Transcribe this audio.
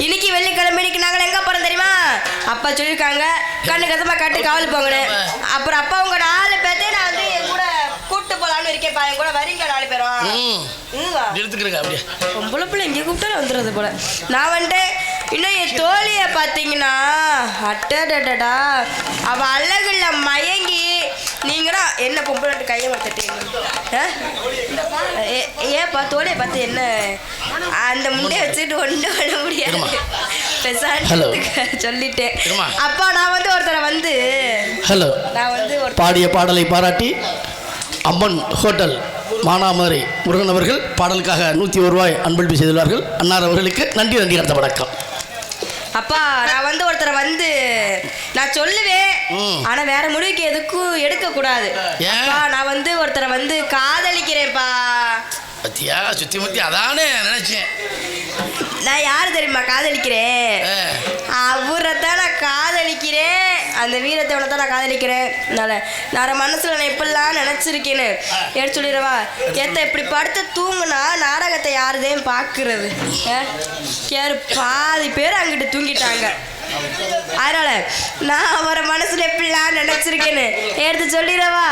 இன்னைக்கு வெள்ளிக்கிழமை இன்னைக்கு நாங்கள் எங்கே போகிறோம் தெரியுமா? அப்பா சொல்லியிருக்காங்க கண்ணு கதமாக காட்டு காவல் போங்கன்னு. அப்புறம் அப்பா உங்க 4 பேர்த்தே நான் வந்து என் கூட கூப்பிட்டு போகலான்னு இருக்கேன்ப்பா. என் கூட வரீங்க 4 பேரும்? பொம்பளை பிள்ளை இங்கே கூப்பிட்டாலும் வந்துடுறது போல. நான் வந்துட்டு இன்னும் என் தோழியை பார்த்தீங்கன்னா அட்டடடா அவள் அழகுல மயங்கி நீங்களா என்ன பொம்பளை கையை மாட்டீங்க ஏப்பா தோழியை பார்த்து என்ன அந்த முண்டையை வச்சுட்டு ஒன்றும் பண்ண முடியாது சொல்லிட்டேன். அப்பா நான் வந்து ஒருத்தரை வந்து ஹலோ நான் வந்து பாடிய பாடலை பாராட்டி அம்மன் ஹோட்டல் மானாமதுரை முருகன் அவர்கள் பாடலுக்காக 101 ரூபாய் அன்பளிப்பு செய்துள்ளார்கள். அன்னார் அவர்களுக்கு நன்றி அடுத்த வணக்கம். அப்பா நான் வந்து ஒருத்தரை வந்து நான் சொல்லுவேன், ஆனா வேற முடிவுக்கு எதுக்கும் எடுக்க கூடாது. நான் வந்து ஒருத்தரை வந்து காதலிக்கிறேன்ப்பா. பத்தியா சுத்தி முத்தி அதானே நினைச்சேன். நான் யாரு தெரியுமா காதலிக்கிறேன்? அவரைத்தான் நான் காதலிக்கிறேன். அந்த வீரத்தவனை தான் நான் காதலிக்கிறேன். நான் மனசுல நான் எப்படிலாம் நினைச்சிருக்கேன்னு எடுத்து சொல்லிடுவா. இப்படி படுத்து தூங்குனா நாடகத்தை யாருதையும் பாக்குறது? பாதி பேர் அங்கிட்டு தூங்கிட்டாங்க. அதனால நான் அவரை மனசுல எப்படிலாம் நினைச்சிருக்கேன்னு எடுத்து சொல்லிடவா?